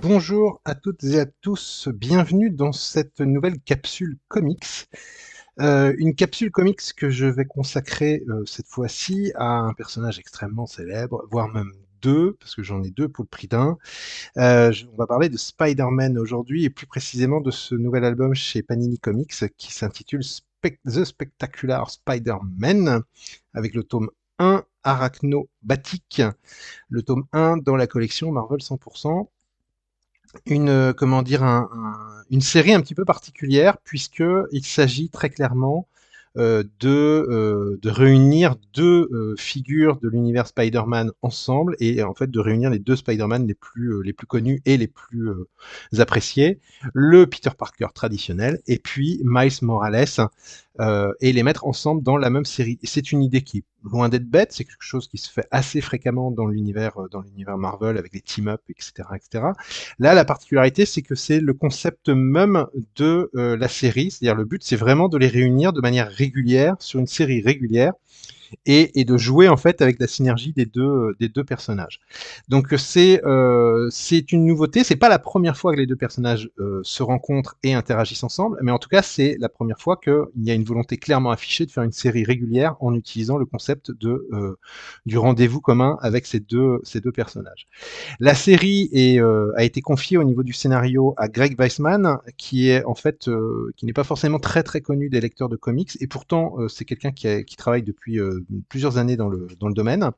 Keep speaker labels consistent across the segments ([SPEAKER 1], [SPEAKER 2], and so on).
[SPEAKER 1] Bonjour à toutes et à tous, bienvenue dans cette nouvelle capsule comics. Une capsule comics que je vais consacrer cette fois-ci à un personnage extrêmement célèbre, voire même deux, parce que j'en ai deux pour le prix d'un. On va parler de Spider-Man aujourd'hui, et plus précisément de ce nouvel album chez Panini Comics qui s'intitule The Spectacular Spider-Man, avec le tome 1 Arachno-Batik, le tome 1 dans la collection Marvel 100%. Comment dire, une série un petit peu particulière puisque il s'agit très clairement de réunir deux figures de l'univers Spider-Man ensemble et en fait de réunir les deux Spider-Man les plus connus et les plus appréciés, le Peter Parker traditionnel et puis Miles Morales, et les mettre ensemble dans la même série. Et c'est une idée qui est loin d'être bête, c'est quelque chose qui se fait assez fréquemment dans l'univers Marvel avec les team-up, etc., etc. Là, la particularité, c'est que c'est le concept même de la série, c'est-à-dire le but, c'est vraiment de les réunir de manière régulière sur une série régulière et de jouer en fait avec la synergie des deux personnages. Donc c'est une nouveauté. C'est pas la première fois que les deux personnages se rencontrent et interagissent ensemble, mais en tout cas c'est la première fois qu'il y a une volonté clairement affichée de faire une série régulière en utilisant le concept du rendez-vous commun avec ces deux personnages. La série a été confiée au niveau du scénario à Greg Weisman, qui est en fait qui n'est pas forcément très très connu des lecteurs de comics, et pourtant c'est quelqu'un qui travaille depuis plusieurs années dans le domaine.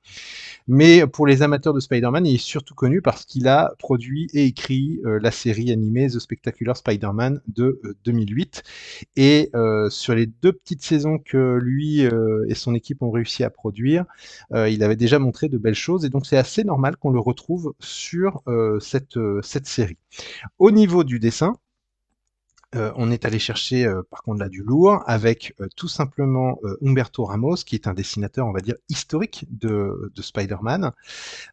[SPEAKER 1] Mais pour les amateurs de Spider-Man, il est surtout connu parce qu'il a produit et écrit la série animée The Spectacular Spider-Man de 2008. Et sur les deux petites saisons que lui et son équipe ont réussi à produire, il avait déjà montré de belles choses. Et donc c'est assez normal qu'on le retrouve sur cette série. Au niveau du dessin, on est allé chercher par contre là du lourd avec tout simplement Humberto Ramos, qui est un dessinateur, on va dire, historique de Spider-Man.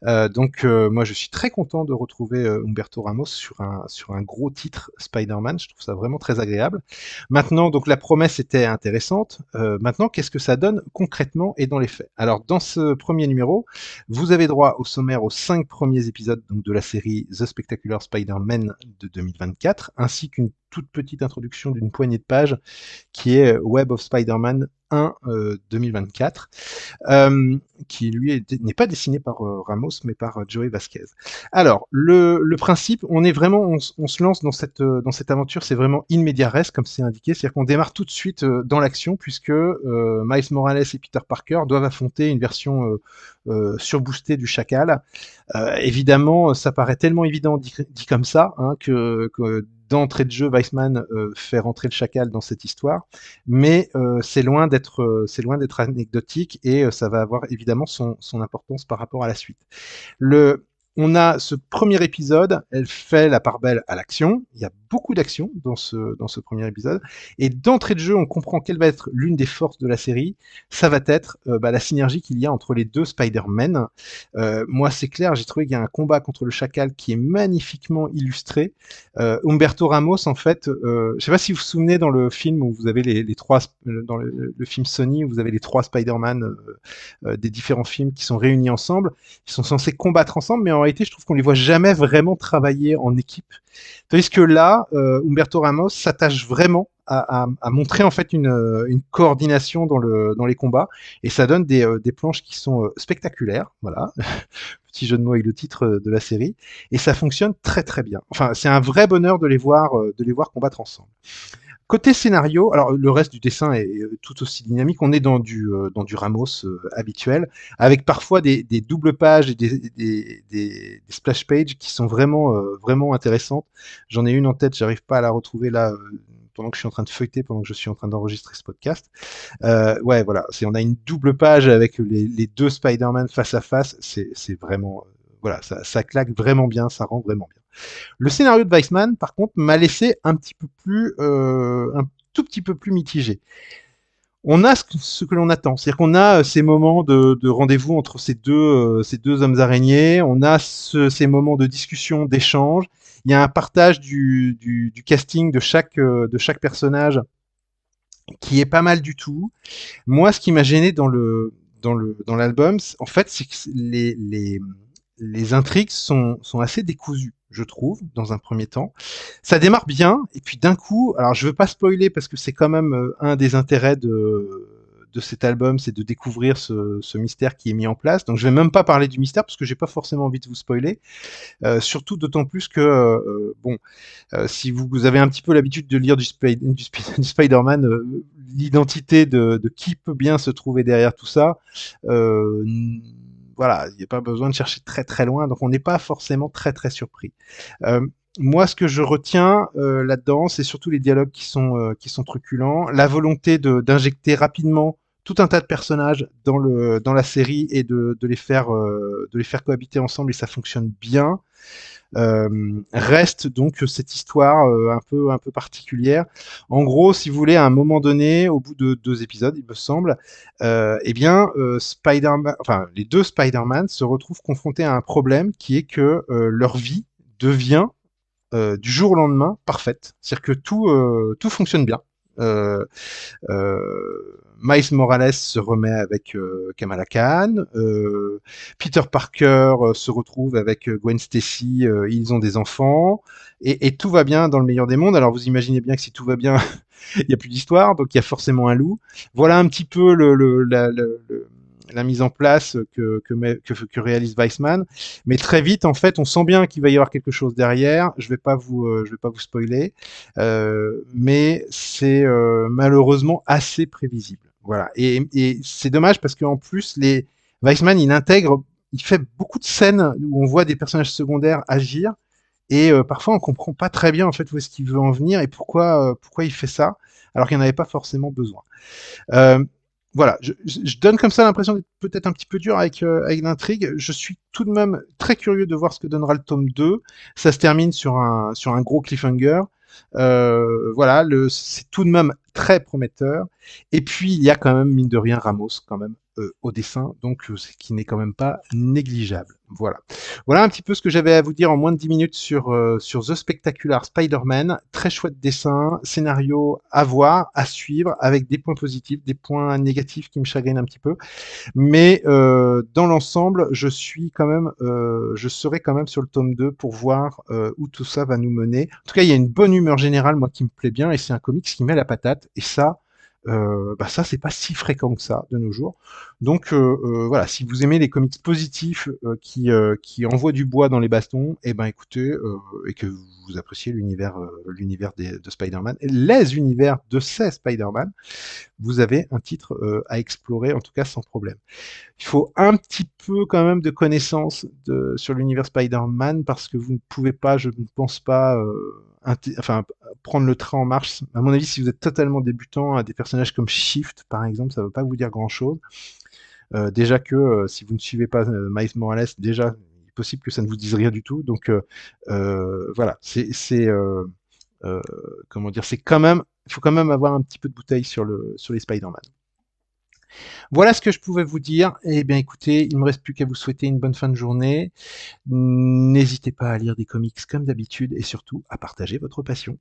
[SPEAKER 1] Moi je suis très content de retrouver Humberto Ramos sur un gros titre Spider-Man. Je trouve ça vraiment très agréable. Maintenant, donc la promesse était intéressante. Maintenant, qu'est-ce que ça donne concrètement et dans les faits? Alors dans ce premier numéro, vous avez droit au sommaire aux 5 premiers épisodes donc, de la série The Spectacular Spider-Man de 2024, ainsi qu'une toute petite introduction d'une poignée de pages qui est Web of Spider-Man 1 2024, qui lui n'est pas dessiné par Ramos, mais par Joey Vasquez. Alors, le principe, on se lance dans cette aventure, c'est vraiment in media res, comme c'est indiqué, c'est-à-dire qu'on démarre tout de suite dans l'action, puisque Miles Morales et Peter Parker doivent affronter une version surboostée du Chacal. Évidemment, ça paraît tellement évident dit comme ça, hein, que d'entrée de jeu, Weissman fait rentrer le Chacal dans cette histoire, mais c'est loin d'être anecdotique et ça va avoir évidemment son importance par rapport à la suite. Le, on a ce premier épisode, elle fait la part belle à l'action. Il y a beaucoup d'action dans ce premier épisode. Et d'entrée de jeu, on comprend quelle va être l'une des forces de la série. Ça va être la synergie qu'il y a entre les deux Spider-Man. Moi, c'est clair, j'ai trouvé qu'il y a un combat contre le Chacal qui est magnifiquement illustré. Humberto Ramos, en fait, je ne sais pas si vous vous souvenez dans le film où vous avez les trois, dans le film Sony, où vous avez les trois Spider-Man des différents films qui sont réunis ensemble. Ils sont censés combattre ensemble, mais en réalité, je trouve qu'on les voit jamais vraiment travailler en équipe. Tandis que là, Humberto Ramos s'attache vraiment à montrer en fait une coordination dans les combats, et ça donne des planches qui sont spectaculaires. Voilà, petit jeu de mots avec le titre de la série, et ça fonctionne très très bien. Enfin, c'est un vrai bonheur de les voir combattre ensemble. Côté scénario, alors le reste du dessin est tout aussi dynamique. On est dans du Ramos habituel, avec parfois des doubles pages et des splash pages qui sont vraiment intéressantes. J'en ai une en tête, j'arrive pas à la retrouver là pendant que je suis en train de feuilleter, pendant que je suis en train d'enregistrer ce podcast. Ouais, voilà, on a une double page avec les deux Spider-Man face à face. C'est vraiment, voilà, ça claque vraiment bien, ça rend vraiment bien. Le scénario de Weissman, par contre, m'a laissé un tout petit peu plus mitigé. On a ce que l'on attend, c'est-à-dire qu'on a ces moments de rendez-vous entre ces deux hommes araignées, on a ces moments de discussion, d'échange, il y a un partage du casting de chaque personnage qui est pas mal du tout. Moi, ce qui m'a gêné dans l'album, en fait, c'est que les intrigues sont assez décousues, je trouve, dans un premier temps. Ça démarre bien, et puis d'un coup, alors je veux pas spoiler parce que c'est quand même un des intérêts de cet album, c'est de découvrir ce mystère qui est mis en place. Donc je vais même pas parler du mystère parce que j'ai pas forcément envie de vous spoiler. Surtout d'autant plus que bon, si vous avez un petit peu l'habitude de lire du Spider-Man, l'identité de qui peut bien se trouver derrière tout ça, euh, voilà, il n'y a pas besoin de chercher très très loin, donc on n'est pas forcément très très surpris. Euh, Moi, ce que je retiens là-dedans, c'est surtout les dialogues qui sont truculents, la volonté d'injecter rapidement tout un tas de personnages dans la série et de les faire cohabiter ensemble et ça fonctionne bien. Reste donc cette histoire un peu particulière. En gros, si vous voulez, à un moment donné, au bout de 2 épisodes, il me semble, eh bien, Spider-Man, enfin, les deux Spider-Man se retrouvent confrontés à un problème qui est que leur vie devient du jour au lendemain parfaite. C'est-à-dire que tout fonctionne bien. Euh, Miles Morales se remet avec Kamala Khan. Peter Parker se retrouve avec Gwen Stacy. Ils ont des enfants. Et tout va bien dans le meilleur des mondes. Alors vous imaginez bien que si tout va bien, il n'y a plus d'histoire. Donc il y a forcément un loup. Voilà un petit peu la mise en place que réalise Weissman. Mais très vite, en fait, on sent bien qu'il va y avoir quelque chose derrière. Je vais pas vous spoiler, mais c'est malheureusement assez prévisible. Voilà. Et c'est dommage parce qu'en plus, Weissman, il fait beaucoup de scènes où on voit des personnages secondaires agir. Et parfois, on comprend pas très bien en fait où est-ce qu'il veut en venir et pourquoi il fait ça, alors qu'il n'y en avait pas forcément besoin. Euh, voilà, je donne comme ça l'impression d'être peut-être un petit peu dur avec l'intrigue. Je suis tout de même très curieux de voir ce que donnera le tome 2. Ça se termine sur un gros cliffhanger. Voilà, c'est tout de même très prometteur. Et puis, il y a quand même, mine de rien, Ramos quand même au dessin, donc ce qui n'est quand même pas négligeable. Voilà. Voilà un petit peu ce que j'avais à vous dire en moins de 10 minutes sur The Spectacular Spider-Man. Très chouette dessin, scénario à voir, à suivre, avec des points positifs, des points négatifs qui me chagrinent un petit peu. Mais dans l'ensemble, je serai quand même sur le tome 2 pour voir où tout ça va nous mener. En tout cas, il y a une bonne humeur générale, moi, qui me plaît bien, et c'est un comics qui met la patate, et ça, ça, c'est pas si fréquent que ça de nos jours. Donc voilà, si vous aimez les comics positifs qui envoient du bois dans les bastons, eh ben écoutez, et que vous appréciez l'univers de Spider-Man, les univers de ces Spider-Man, vous avez un titre à explorer, en tout cas sans problème. Il faut un petit peu quand même de connaissances sur l'univers Spider-Man parce que vous ne pouvez pas, je ne pense pas, prendre le train en marche. À mon avis, si vous êtes totalement débutant, des personnages comme Shift, par exemple, ça ne va pas vous dire grand-chose. Déjà que si vous ne suivez pas Miles Morales, déjà, il est possible que ça ne vous dise rien du tout. Donc voilà, euh, comment dire, c'est quand même, il faut quand même avoir un petit peu de bouteille sur les Spider-Man. Voilà ce que je pouvais vous dire. Eh bien, écoutez, il ne me reste plus qu'à vous souhaiter une bonne fin de journée. N'hésitez pas à lire des comics comme d'habitude et surtout à partager votre passion.